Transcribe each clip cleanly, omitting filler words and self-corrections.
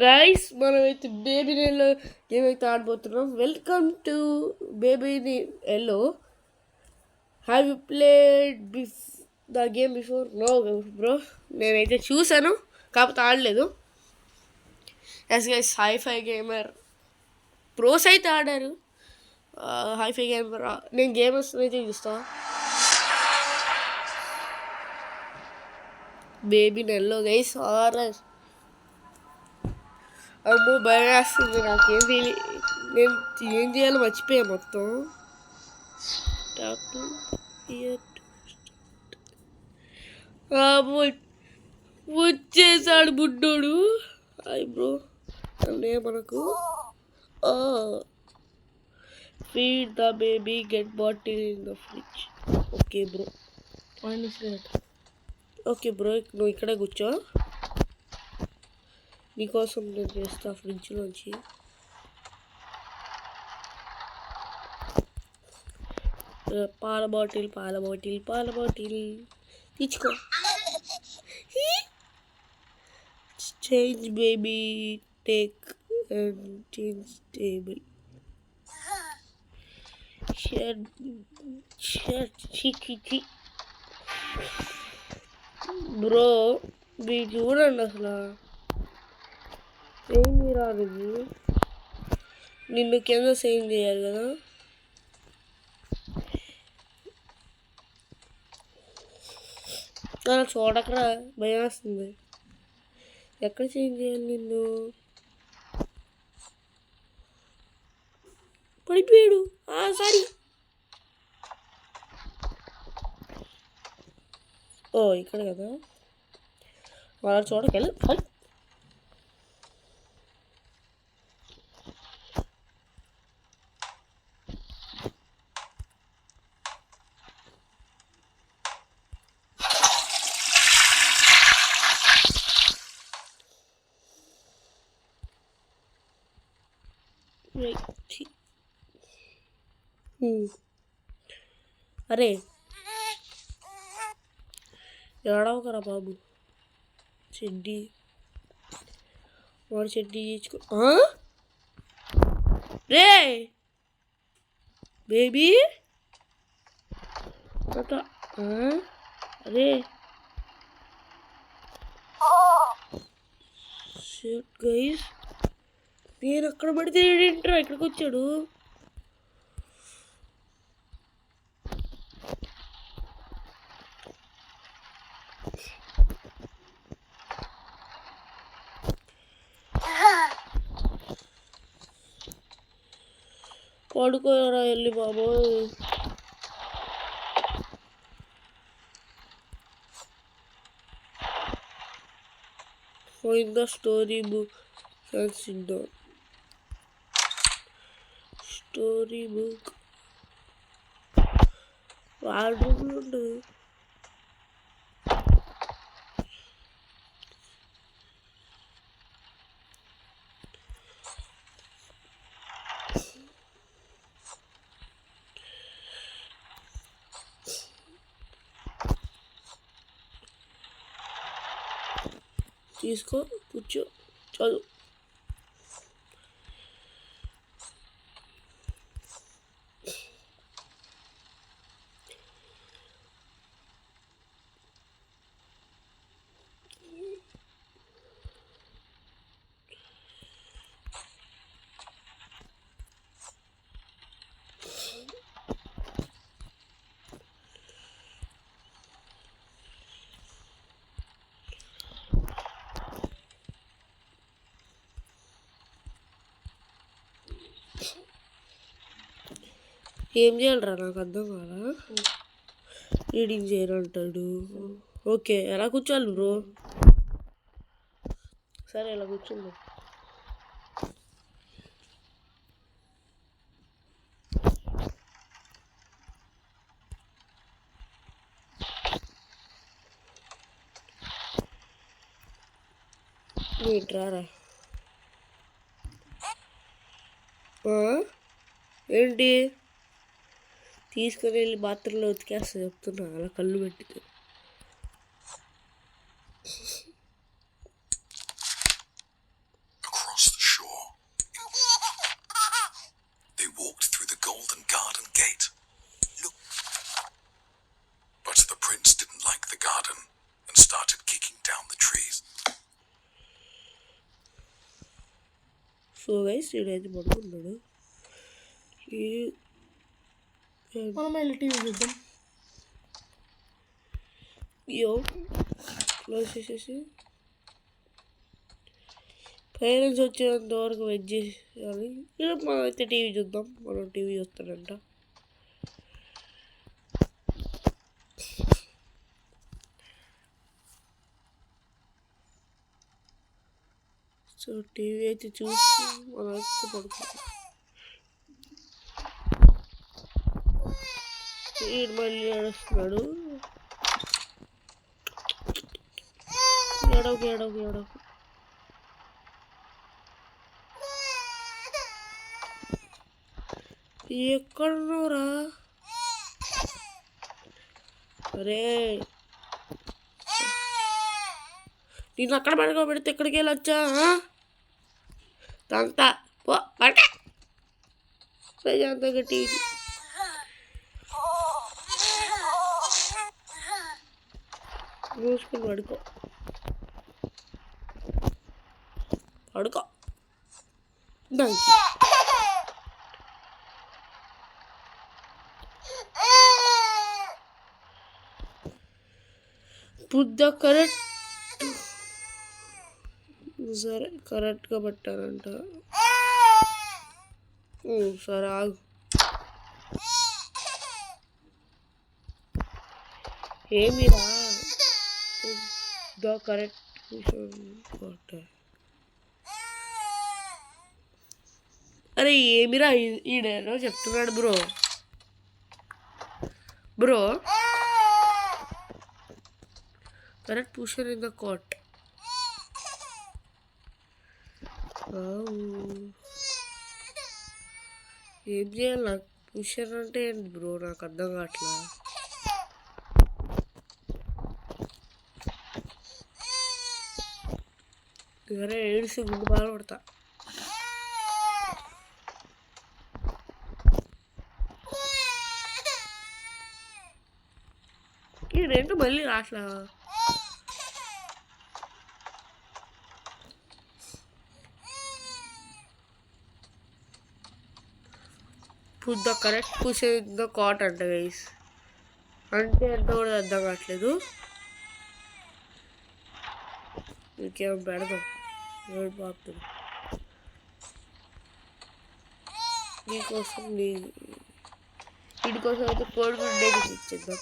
Guys మనమైతే baby yellow game అయితే ఆడబోతున్నాం. Welcome to baby yellow. Have you played the game before? No bro, నేనైతే చూసాను కాకపోతే ఆడలేదు. Yes guys, hifi gamer pros అయితే ఆడారు. హైఫై గేమర్ నేను గేమర్స్ అయితే చూస్తా. బేబీ నెల్లో గైస్ ఆర్ఎస్ అమ్మో భయం వేస్తుంది. నాకేం నేను ఏం చేయాలో మర్చిపోయా మొత్తం. వచ్చేసాడు బుడ్డోడు. హాయ్ బ్రో, అనే మనకు feed the baby, get bottle in the fridge. Okay bro, okay bro, నువ్వు ఇక్కడే కూర్చో, నీకోసం నేను చేస్తా ఫ్రిడ్జ్లోంచి. పాల బాటిల్ తీసుకో. Change baby, take and change table. Bro మీరు చూడండి, అసలు ఏంది రాదు. నిన్ను కింద సేమ్ చేయాలి కదా. అలా చూడకరా, భయం వస్తుంది. ఎక్కడ చేంజ్ చేయాలి నిన్ను? పడిపోయాడు. సారీ. ఓ ఇక్కడ కదా, వాళ్ళ చూడకెళ్ళి. అరే ఏడవకరా బాబు. చెడ్డీ వాడు చెడ్డీ ఇచ్చుకో. రే బేబీ అరే గైస్, నేను అక్కడ పడితే ఏంట్రా ఇక్కడికి వచ్చాడు. పడుకోరా వెళ్ళి బాబు. Find the storybook and sit down. Storybook వాడుకుంటు తీసుకో, కూర్చో, చదువు. ఏం చేయాలరా నాకు అర్థం కాదా. రీడింగ్ చేయాలంటాడు. ఓకే, ఎలా కూర్చోాలి బ్రో? సరే ఎలా కూర్చుంది. ఏంట్రారా ఏంటి తీసుకొని వెళ్ళి బాత్రూంలో ఉతికేస్తా చెప్తున్నా, అలా కళ్ళు పెట్టుకు. సో గైస్ ఈడైతే పడుకున్నాడు. మనం వెళ్ళి టీవీ చూద్దాం. క్లోజ్ చేసేసి పేరెంట్స్ వచ్చేంత వరకు వెయిట్ చేయాలి. మనం అయితే టీవీ చూద్దాం. మనం టీవీ చూస్తాడంట. సో టీవీ అయితే చూసి మనం అయితే పడుకుంటాం. వీడు మళ్ళీ ఏడుస్తున్నాడు. ఏడవకు. ఎక్కడున్నావురా? అరే నేను అక్కడ పడుకోబెడితే ఎక్కడికి వెళ్ళొచ్చా? తంతా పో పట ప్రజాంతంగా టీవీ మూసుకుని పడుకో. దానికి బుద్ధ కరెక్ట్. సరే కరెక్ట్గా పెట్టారంట. సరే ఆగు. ఏమిరా బుద్ధ కరెక్ట్ కొట్టారు. అరే ఏమిరా ఈడేనో చెప్తున్నాడు bro correct pusher in the coat. ఏం చేయాలి? నాకు పుషర్ అంటే ఏంటి బ్రో? నాకు అర్థం కావట్లా. సరే ఏడిసి ముందు బాగా పడతా. ఇదేంటో మళ్ళీ రాట్లా. Put the correct push in the cot అంట గైస్. అంటే ఎంత కూడా అర్థం కావట్లేదు. ఇంకేం పెడదాం. బాగుంటుంది నీకోసం. వీడి కోసం అయితే కోడిగుడ్డే ఇచ్చేద్దాం.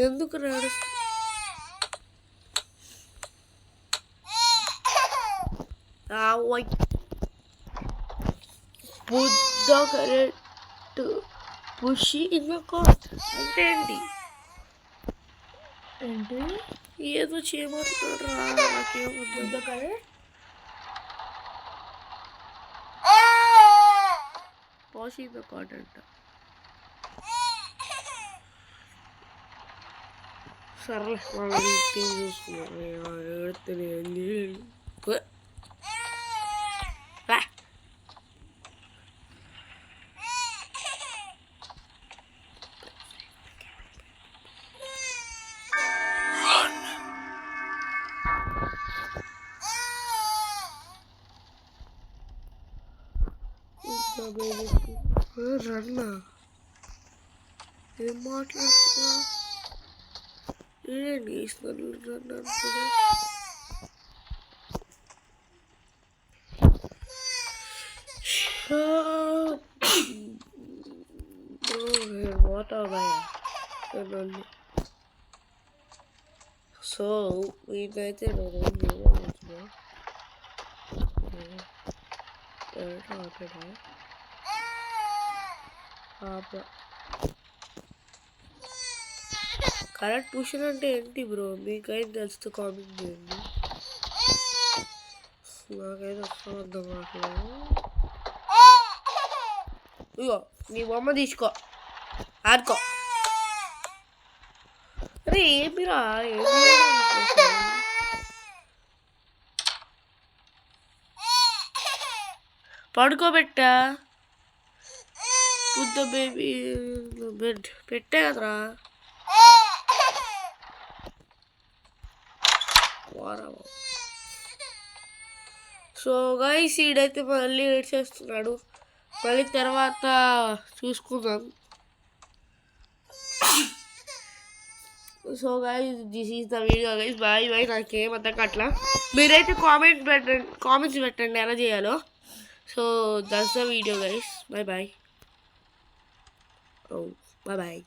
ఎందుకు రాడు? బుద్ధ correct push in the cot అంటే ఏంటి? ఏదో చేయమంటున్నాడు రా. నాకేమొద్దు. Correct push in the cot అంట. సర్లే వాళ్ళు చూసుకున్నాను. రన్నా ఏం మాట్లాడుతున్నా? ఏంటి ఇస్తున్నారు రన్నా అనుకున్నా. పోతావు సో వీటినైతే కరెక్ట్ పుషన్ అంటే ఏంటి బ్రో? మీకైతే తెలుస్తూ కామెంట్ చేయండి. నాకైతే అర్థం కావట్లేదు. ఇగో నీ బొమ్మ తీసుకో. ఆడుకో. అరే ఏమిరా పడుకోబెట్టా బుద్ధ బేబీ బెడ్ పెట్టే కదరా. సో గైస్ ఈడైతే మళ్ళీ వెయిట్ చేస్తున్నాడు, మళ్ళీ తర్వాత చూసుకుందాం. So guys this is the video guys. Bye bye. నాకేమంతా అట్లా మీరైతే కామెంట్స్ పెట్టండి ఎలా చేయాలో. So that's the video guys. Bye bye. Oh, bye bye.